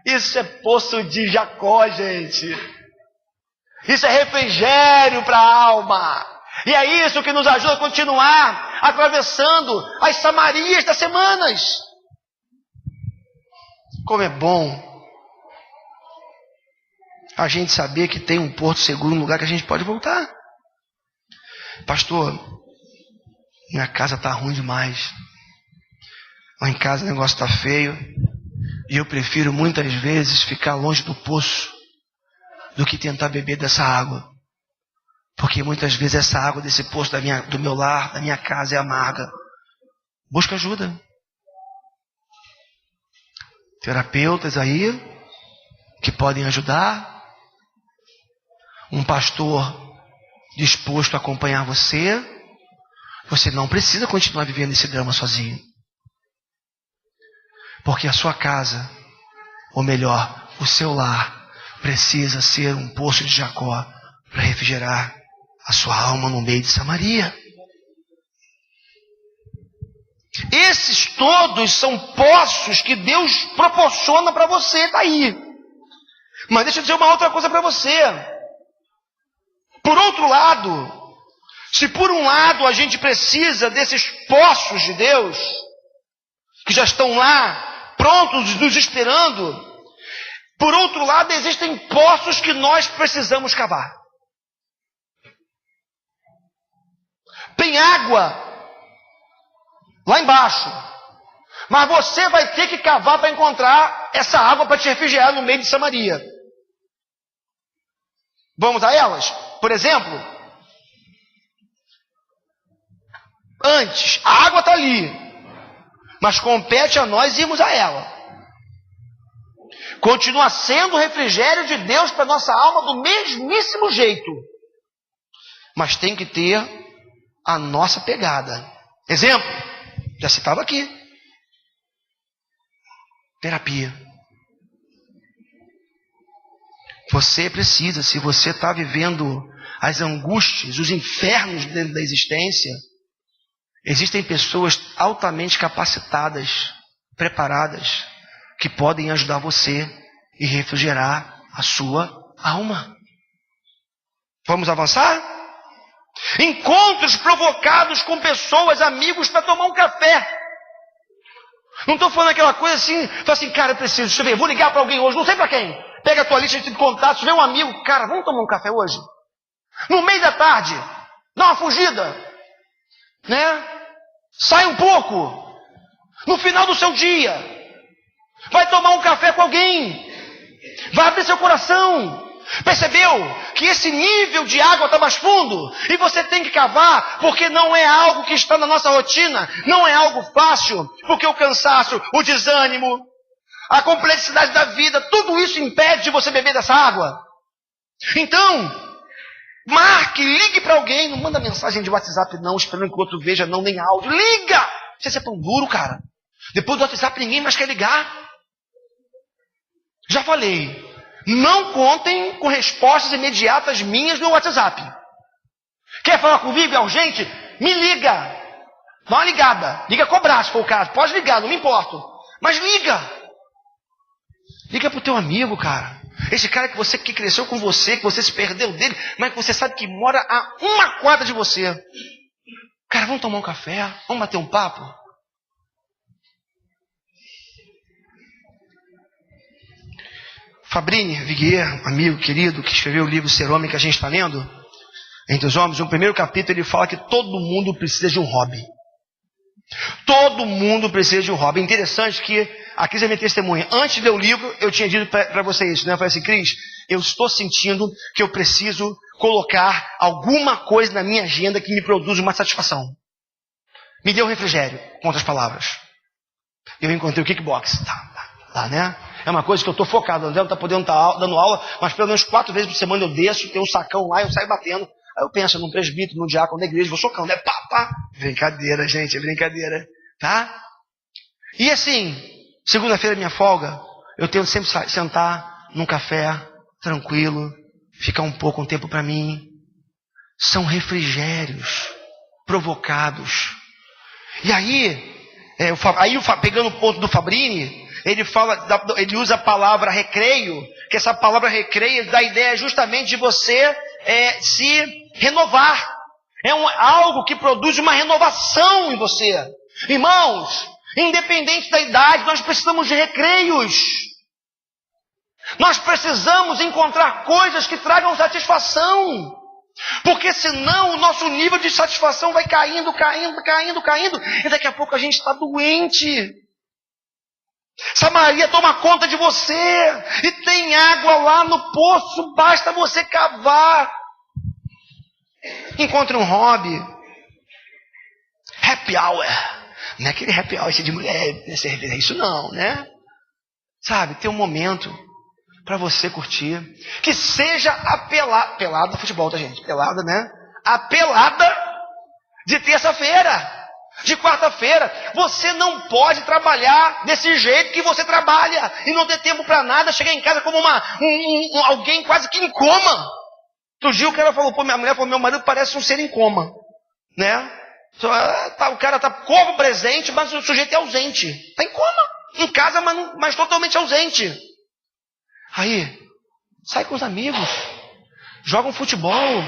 Isso é poço de Jacó, gente. Isso é refrigério para a alma. E é isso que nos ajuda a continuar atravessando as Samarias das semanas. Como é bom a gente saber que tem um porto seguro, um lugar que a gente pode voltar. Pastor, minha casa está ruim demais. Lá em casa o negócio está feio. E eu prefiro muitas vezes ficar longe do poço do que tentar beber dessa água. Porque muitas vezes essa água desse poço do meu lar, da minha casa, é amarga. Busca ajuda. Terapeutas aí que podem ajudar. Um pastor disposto a acompanhar você. Você não precisa continuar vivendo esse drama sozinho. Porque a sua casa, ou melhor, o seu lar, precisa ser um poço de Jacó para refrigerar a sua alma no meio de Samaria. Esses todos são poços que Deus proporciona para você, está aí. Mas deixa eu dizer uma outra coisa para você. Por outro lado, se por um lado a gente precisa desses poços de Deus, que já estão lá, prontos, nos esperando, por outro lado existem poços que nós precisamos cavar. Tem água lá embaixo, mas você vai ter que cavar para encontrar essa água para te refrigerar no meio de Samaria. Vamos a elas? Por exemplo, antes, a água está ali, mas compete a nós irmos a ela. Continua sendo o refrigério de Deus para nossa alma do mesmíssimo jeito, mas tem que ter a nossa pegada. Exemplo, já citava aqui. Terapia. Você precisa, se você está vivendo as angústias, os infernos dentro da existência, existem pessoas altamente capacitadas, preparadas, que podem ajudar você e refrigerar a sua alma. Vamos avançar? Encontros provocados com pessoas, amigos, para tomar um café. Não estou falando aquela coisa assim, fala assim, cara, eu preciso, deixa eu ver, vou ligar para alguém hoje, não sei para quem. Pega a tua lista de contatos, vê um amigo, cara, vamos tomar um café hoje? No meio da tarde, dá uma fugida, né? Sai um pouco. No final do seu dia, vai tomar um café com alguém. Vai abrir seu coração. Percebeu que esse nível de água está mais fundo? E você tem que cavar, porque não é algo que está na nossa rotina, não é algo fácil, porque o cansaço, o desânimo, a complexidade da vida, tudo isso impede de você beber dessa água. Então, marque, ligue para alguém, não manda mensagem de WhatsApp não, esperando que o outro veja, não, nem áudio. Liga! Você é tão duro, cara. Depois do WhatsApp ninguém mais quer ligar. Já falei. Não contem com respostas imediatas minhas no WhatsApp. Quer falar comigo? É urgente? Me liga. Dá uma ligada. Liga cobrar, se for o caso. Pode ligar, não me importo. Mas liga. Liga pro teu amigo, cara. Esse cara que cresceu com você, que você se perdeu dele, mas que você sabe que mora a uma quadra de você. Cara, vamos tomar um café? Vamos bater um papo? Fabrini Viguier, amigo querido, que escreveu o livro Ser Homem, que a gente está lendo, Entre os Homens, no primeiro capítulo ele fala que todo mundo precisa de um hobby. Todo mundo precisa de um hobby. Interessante que, aqui é minha testemunha, antes de ler o livro, eu tinha dito para você isso, né? Eu falei assim, Cris, eu estou sentindo que eu preciso colocar alguma coisa na minha agenda que me produza uma satisfação. Me dê um refrigério, com outras palavras. Eu encontrei o kickbox. Tá, né? É uma coisa que eu estou focado. O André não está podendo estar dando aula, mas pelo menos 4 vezes por semana eu desço, tem um sacão lá, eu saio batendo. Aí eu penso num presbítero, num diácono da igreja, vou socando, né? Pá. Brincadeira, gente, é brincadeira. Tá? E assim, segunda-feira é minha folga, eu tento sempre sentar num café, tranquilo, ficar um tempo para mim. São refrigérios provocados. E aí, pegando o ponto do Fabrini, ele usa a palavra recreio, que essa palavra recreio dá a ideia justamente de você se renovar. É algo que produz uma renovação em você. Irmãos, independente da idade, nós precisamos de recreios. Nós precisamos encontrar coisas que tragam satisfação. Porque senão o nosso nível de satisfação vai caindo. E daqui a pouco a gente está doente. Samaria toma conta de você. E tem água lá no poço. Basta você cavar. Encontre um hobby. Happy hour. Não é aquele happy hour de mulher, cerveja. Isso não, né? Sabe, tem um momento para você curtir. Que seja a pelada do futebol, tá, gente? Pelada, né? A pelada de terça-feira. De quarta-feira, você não pode trabalhar desse jeito que você trabalha e não ter tempo para nada, chegar em casa como alguém quase que em coma. Outro dia o cara falou, minha mulher falou, meu marido parece um ser em coma, né? O cara tá corpo presente, mas o sujeito é ausente. Tá em coma, em casa, mas totalmente ausente. Aí, sai com os amigos, joga um futebol,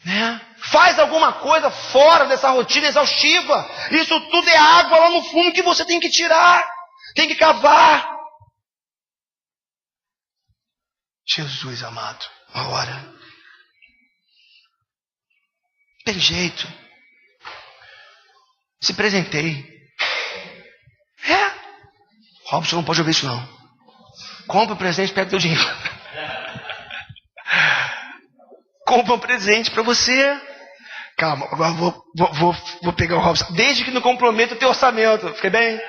né? Faz alguma coisa fora dessa rotina exaustiva. Isso tudo é água lá no fundo que você tem que tirar. Tem que cavar. Jesus amado, agora. Tem jeito. Se presentei. Robson não pode ouvir isso não. Compra um presente e pega teu dinheiro. Compra um presente para você. Calma, agora vou pegar o Robson. Desde que não comprometa o teu orçamento. Fiquei bem?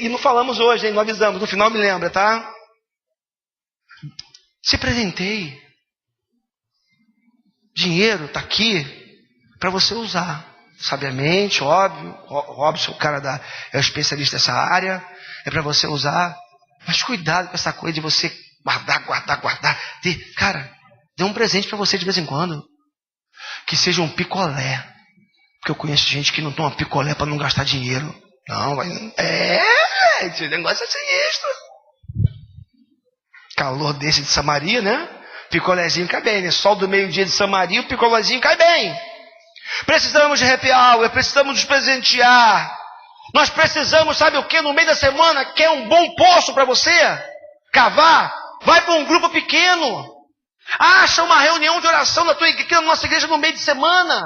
E não falamos hoje, hein? Não avisamos. No final me lembra, tá? Se presentei. Dinheiro está aqui para você usar. Sabiamente, óbvio. Robson, o cara é o especialista dessa área. É para você usar. Mas cuidado com essa coisa de você guardar. Cara, dê um presente para você de vez em quando. Que seja um picolé. Porque eu conheço gente que não toma picolé para não gastar dinheiro. Não, vai. Gente, o negócio é sinistro. Calor desse de Samaria, né? Picolézinho cai bem, né? Sol do meio-dia de Samaria, o picolézinho cai bem. Precisamos de happy hour, precisamos nos presentear. Nós precisamos, sabe o que? No meio da semana, quer um bom poço para você cavar? Vai para um grupo pequeno. Acha uma reunião de oração na nossa igreja no meio de semana.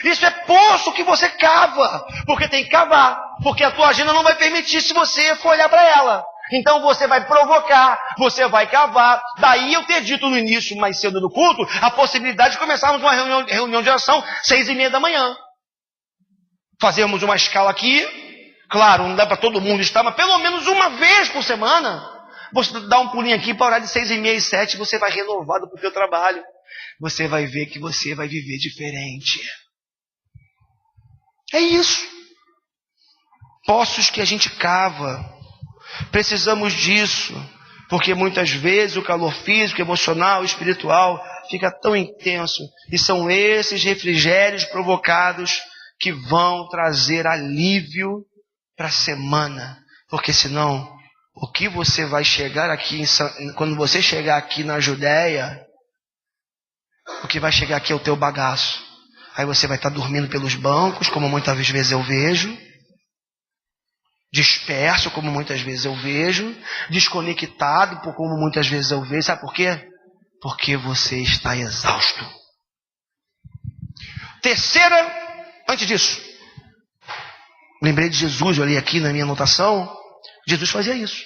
Isso é poço que você cava. Porque tem que cavar. Porque a tua agenda não vai permitir se você for olhar para ela. Então você vai provocar, você vai cavar. Daí eu ter dito no início, mais cedo do culto, a possibilidade de começarmos uma reunião de oração 6:30 da manhã. Fazemos uma escala aqui. Claro, não dá para todo mundo estar, mas pelo menos uma vez por semana. Você dá um pulinho aqui para orar de 6:30 às 7, você vai renovado para o teu trabalho. Você vai ver que você vai viver diferente. É isso. Poços que a gente cava. Precisamos disso. Porque muitas vezes o calor físico, emocional, espiritual fica tão intenso. E são esses refrigérios provocados que vão trazer alívio para a semana. Porque senão, o que você vai chegar aqui, quando você chegar aqui na Judéia, o que vai chegar aqui é o teu bagaço. Aí você vai estar dormindo pelos bancos, como muitas vezes eu vejo. Disperso, como muitas vezes eu vejo. Desconectado, como muitas vezes eu vejo. Sabe por quê? Porque você está exausto. Terceira, antes disso. Lembrei de Jesus, eu olhei aqui na minha anotação. Jesus fazia isso.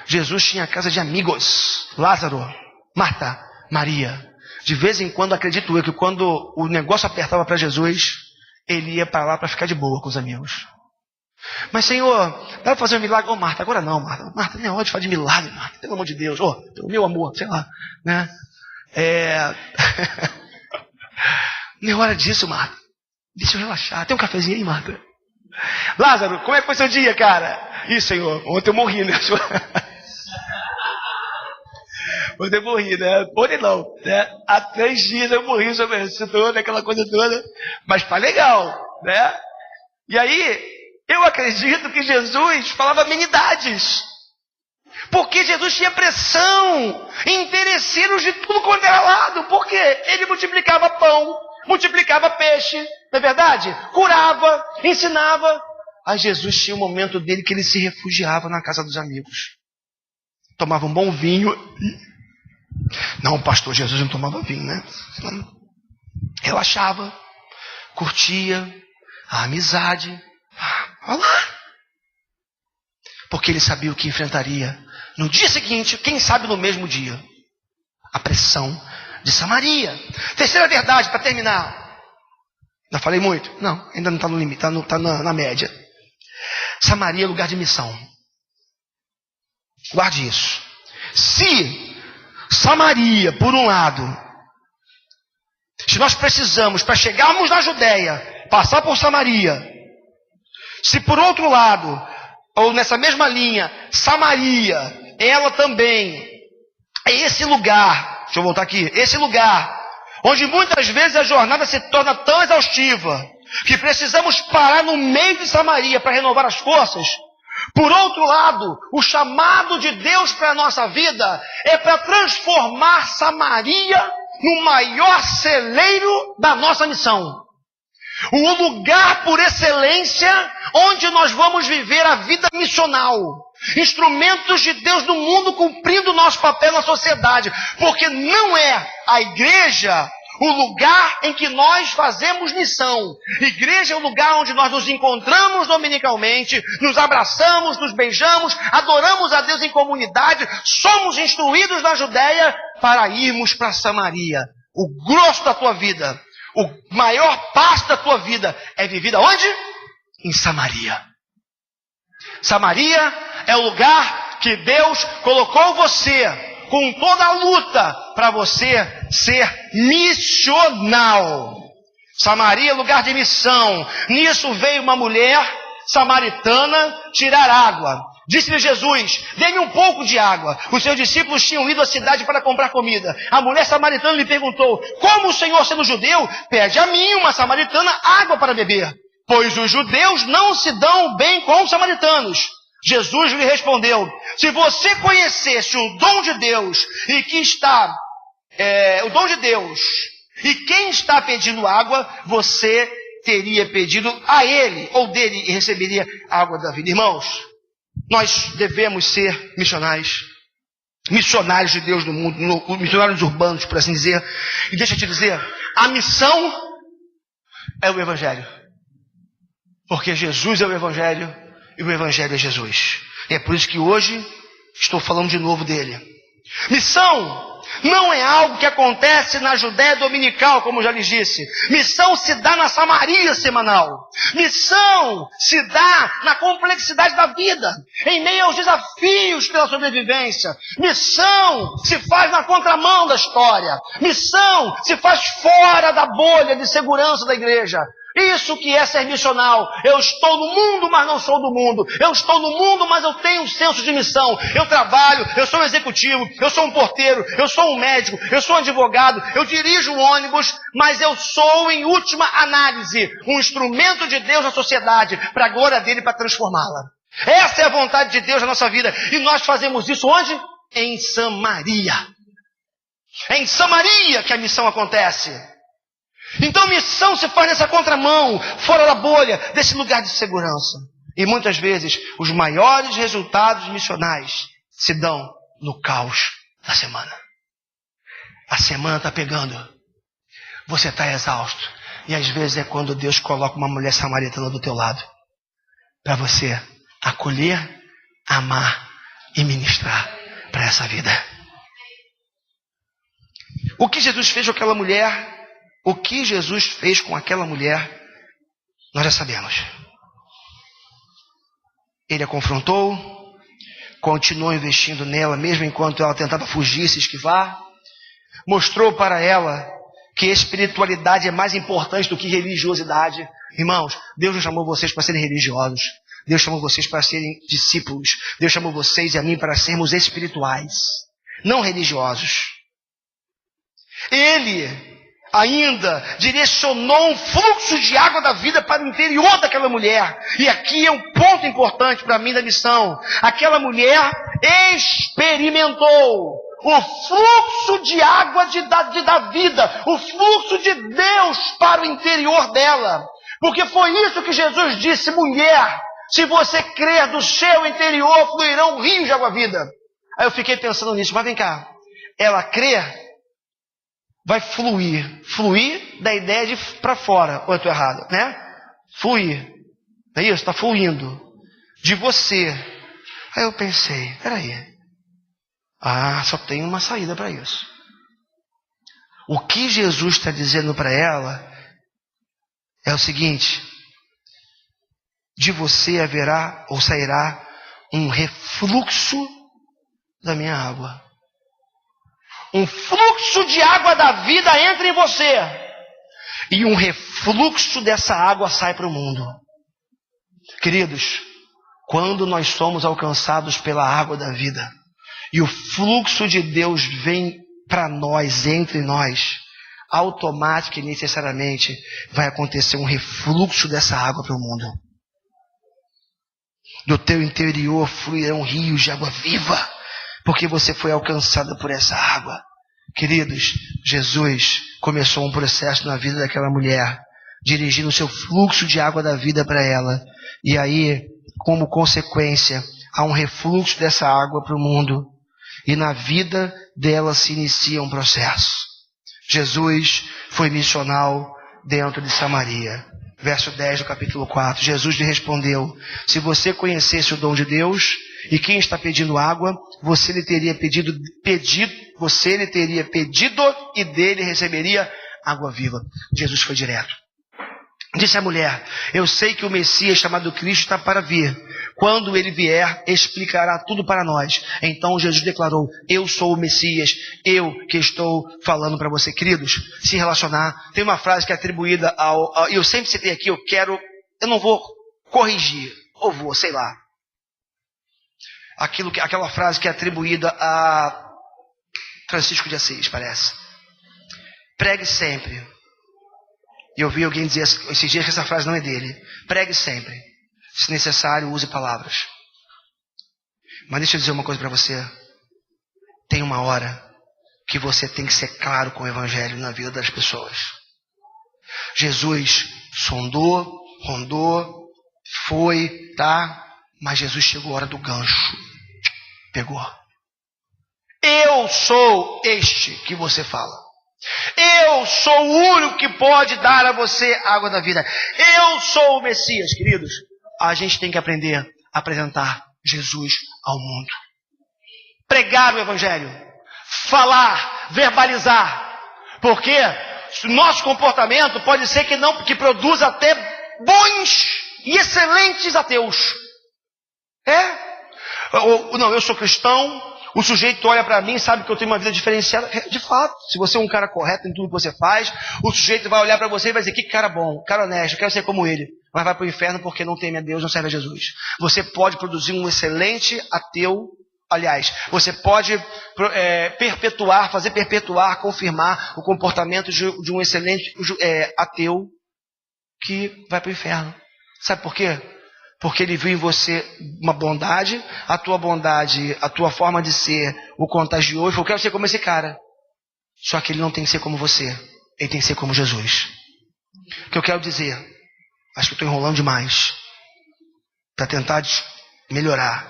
Jesus tinha casa de amigos. Lázaro, Marta, Maria. De vez em quando, acredito eu, que quando o negócio apertava para Jesus, ele ia para lá para ficar de boa com os amigos. Mas, Senhor, dá para fazer um milagre? Ô, Marta, agora não, Marta. Marta, nem é hora de falar de milagre, Marta. Pelo amor de Deus. Ô, meu amor, sei lá. Né? Nem é hora disso, Marta. Deixa eu relaxar. Tem um cafezinho aí, Marta? Lázaro, como é que foi seu dia, cara? Ih, Senhor, ontem eu morri, né? Ontem eu morri, né? Ontem não, né? Há 3 dias eu morri sobre isso toda, aquela coisa toda. Mas tá legal, né? E aí, eu acredito que Jesus falava amenidades. Porque Jesus tinha pressão em interesseiros de tudo quanto era lado. Por quê? Ele multiplicava pão, multiplicava peixe, não é verdade? Curava, ensinava. Aí Jesus tinha um momento dele que ele se refugiava na casa dos amigos. Tomava um bom vinho. Não, pastor, Jesus não tomava vinho, né? Relaxava, curtia a amizade. Olha lá. Porque ele sabia o que enfrentaria no dia seguinte, quem sabe no mesmo dia. A pressão de Samaria. Terceira verdade, para terminar. Já falei muito? Não, ainda não está no limite, está na média. Samaria é lugar de missão. Guarde isso. Se Samaria, por um lado, se nós precisamos, para chegarmos na Judéia, passar por Samaria, se por outro lado, ou nessa mesma linha, Samaria, ela também é esse lugar, deixa eu voltar aqui, esse lugar, onde muitas vezes a jornada se torna tão exaustiva, que precisamos parar no meio de Samaria para renovar as forças. Por outro lado, o chamado de Deus para a nossa vida é para transformar Samaria no maior celeiro da nossa missão. O lugar por excelência onde nós vamos viver a vida missional. Instrumentos de Deus no mundo cumprindo o nosso papel na sociedade. Porque não é a igreja o lugar em que nós fazemos missão. Igreja é o lugar onde nós nos encontramos dominicalmente, nos abraçamos, nos beijamos, adoramos a Deus em comunidade, somos instruídos na Judéia para irmos para Samaria. O grosso da tua vida, o maior passo da tua vida é vivida onde? Em Samaria. Samaria é o lugar que Deus colocou você com toda a luta para você ser missional. Samaria é lugar de missão. Nisso veio uma mulher samaritana tirar água. Disse-lhe Jesus, dê-me um pouco de água. Os seus discípulos tinham ido à cidade para comprar comida. A mulher samaritana lhe perguntou, como o Senhor, sendo judeu, pede a mim, uma samaritana, água para beber? Pois os judeus não se dão bem com os samaritanos. Jesus lhe respondeu, se você conhecesse o dom de Deus e que está o dom de Deus. E quem está pedindo água, você teria pedido a ele ou dele e receberia a água da vida. Irmãos, nós devemos ser missionários de Deus no mundo, missionários urbanos, por assim dizer. E deixa eu te dizer, a missão é o Evangelho. Porque Jesus é o Evangelho e o Evangelho é Jesus. E é por isso que hoje estou falando de novo dele. Missão não é algo que acontece na Judéia dominical, como eu já lhes disse. Missão se dá na Samaria semanal. Missão se dá na complexidade da vida, em meio aos desafios pela sobrevivência. Missão se faz na contramão da história. Missão se faz fora da bolha de segurança da igreja. Isso que é ser missional. Eu estou no mundo, mas não sou do mundo. Eu estou no mundo, mas eu tenho um senso de missão. Eu trabalho, eu sou um executivo, eu sou um porteiro, eu sou um médico, eu sou um advogado, eu dirijo um ônibus, mas eu sou, em última análise, um instrumento de Deus na sociedade, para a glória dele, para transformá-la. Essa é a vontade de Deus na nossa vida. E nós fazemos isso onde? Em Samaria. É em Samaria que a missão acontece. Então missão se faz nessa contramão, fora da bolha, desse lugar de segurança. E muitas vezes os maiores resultados missionais se dão no caos da semana. A semana está pegando, você está exausto. E às vezes é quando Deus coloca uma mulher samaritana do teu lado, para você acolher, amar e ministrar para essa vida. O que Jesus fez com aquela mulher? O que Jesus fez com aquela mulher, nós já sabemos. Ele a confrontou, continuou investindo nela, mesmo enquanto ela tentava fugir, se esquivar. Mostrou para ela que espiritualidade é mais importante do que religiosidade. Irmãos, Deus não chamou vocês para serem religiosos. Deus chamou vocês para serem discípulos. Deus chamou vocês e a mim para sermos espirituais, não religiosos. Ele ainda direcionou um fluxo de água da vida para o interior daquela mulher. E aqui é um ponto importante para mim da missão. Aquela mulher experimentou o fluxo de água da vida, o fluxo de Deus para o interior dela. Porque foi isso que Jesus disse: mulher, se você crer, do seu interior fluirão rios de água-vida. Aí eu fiquei pensando nisso, mas vem cá, ela crê, vai fluir. Fluir da ideia de para fora. Ou eu estou errado, né? Fluir. É isso? Está fluindo. De você. Aí eu pensei, peraí. Só tem uma saída para isso. O que Jesus está dizendo para ela é o seguinte: de você haverá ou sairá um refluxo da minha água. Um fluxo de água da vida entra em você. E um refluxo dessa água sai para o mundo. Queridos, quando nós somos alcançados pela água da vida, e o fluxo de Deus vem para nós, entre nós, automático e necessariamente vai acontecer um refluxo dessa água para o mundo. Do teu interior fluirão rios de água viva, porque você foi alcançado por essa água. Queridos, Jesus começou um processo na vida daquela mulher, dirigindo o seu fluxo de água da vida para ela. E aí, como consequência, há um refluxo dessa água para o mundo. E na vida dela se inicia um processo. Jesus foi missional dentro de Samaria. Verso 10 do capítulo 4. Jesus lhe respondeu: se você conhecesse o dom de Deus e quem está pedindo água, você lhe teria pedido e dele receberia água viva. Jesus foi direto. Disse a mulher: eu sei que o Messias chamado Cristo está para vir. Quando ele vier, explicará tudo para nós. Então Jesus declarou: eu sou o Messias, eu que estou falando para você. Queridos, se relacionar. Tem uma frase que é atribuída eu sempre citei aqui, eu não vou corrigir, ou vou, sei lá. Aquela frase que é atribuída a Francisco de Assis, parece. Pregue sempre. E eu vi alguém dizer esses dias que essa frase não é dele. Pregue sempre. Se necessário, use palavras. Mas deixa eu dizer uma coisa para você. Tem uma hora que você tem que ser claro com o evangelho na vida das pessoas. Jesus sondou, rondou, foi, tá? Mas Jesus chegou a hora do gancho. Pegou. Eu sou este que você fala. Eu sou o único que pode dar a você a água da vida. Eu sou o Messias, queridos. A gente tem que aprender a apresentar Jesus ao mundo. Pregar o evangelho. Falar, verbalizar. Porque nosso comportamento pode ser que produza até bons e excelentes ateus. Não, eu sou cristão. O sujeito olha para mim e sabe que eu tenho uma vida diferenciada. De fato, se você é um cara correto em tudo que você faz, o sujeito vai olhar para você e vai dizer, que cara bom, cara honesto, eu quero ser como ele. Mas vai para o inferno porque não teme a Deus, não serve a Jesus. Você pode produzir um excelente ateu. Aliás, você pode fazer perpetuar, confirmar o comportamento de um excelente ateu que vai para o inferno. Sabe por quê? Porque ele viu em você uma bondade, a tua forma de ser o contagiou e falou, eu quero ser como esse cara. Só que ele não tem que ser como você, ele tem que ser como Jesus. O que eu quero dizer, acho que eu estou enrolando demais, para tentar melhorar.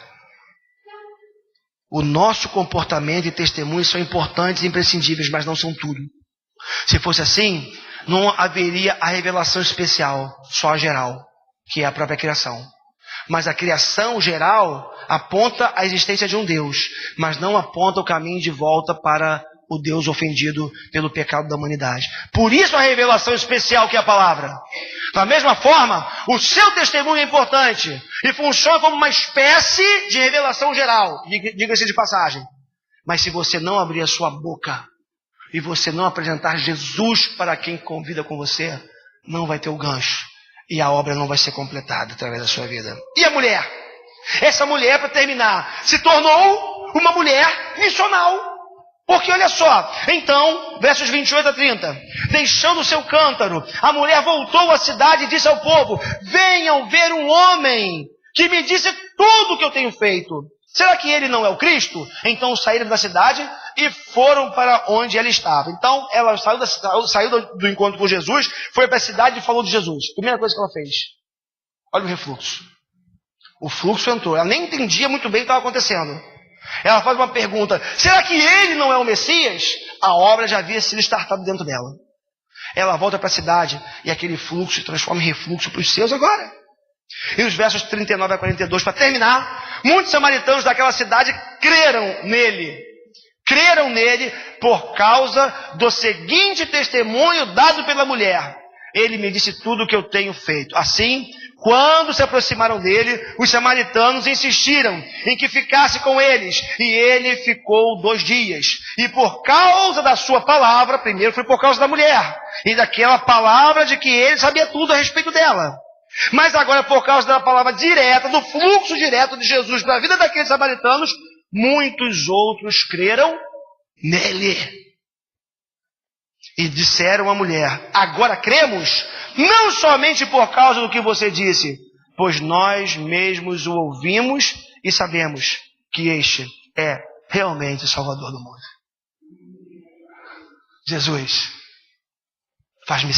O nosso comportamento e testemunho são importantes e imprescindíveis, mas não são tudo. Se fosse assim, não haveria a revelação especial, só a geral, que é a própria criação. Mas a criação geral aponta a existência de um Deus, mas não aponta o caminho de volta para o Deus ofendido pelo pecado da humanidade. Por isso a revelação especial que é a palavra. Da mesma forma, o seu testemunho é importante e funciona como uma espécie de revelação geral, diga-se de passagem. Mas se você não abrir a sua boca e você não apresentar Jesus para quem convida com você, não vai ter o gancho. E a obra não vai ser completada através da sua vida. E a mulher? Essa mulher, para terminar, se tornou uma mulher missional. Porque olha só, então, versos 28 a 30. Deixando o seu cântaro, a mulher voltou à cidade e disse ao povo, venham ver um homem que me disse tudo o que eu tenho feito. Será que ele não é o Cristo? Então saíram da cidade e foram para onde ela estava. Então ela saiu do encontro com Jesus, foi para a cidade e falou de Jesus. Primeira coisa que ela fez. Olha o refluxo. O fluxo entrou. Ela nem entendia muito bem o que estava acontecendo. Ela faz uma pergunta. Será que ele não é o Messias? A obra já havia sido startada dentro dela. Ela volta para a cidade e aquele fluxo se transforma em refluxo para os seus agora. E os versos 39 a 42, para terminar, muitos samaritanos daquela cidade creram nele. Creram nele por causa do seguinte testemunho dado pela mulher. Ele me disse tudo o que eu tenho feito. Assim, quando se aproximaram dele, os samaritanos insistiram em que ficasse com eles. E ele ficou 2 dias. E por causa da sua palavra, primeiro foi por causa da mulher. E daquela palavra de que ele sabia tudo a respeito dela. Mas agora, por causa da palavra direta, do fluxo direto de Jesus para a vida daqueles samaritanos, muitos outros creram nele. E disseram à mulher, agora cremos, não somente por causa do que você disse, pois nós mesmos o ouvimos e sabemos que este é realmente o Salvador do mundo. Jesus, faz-me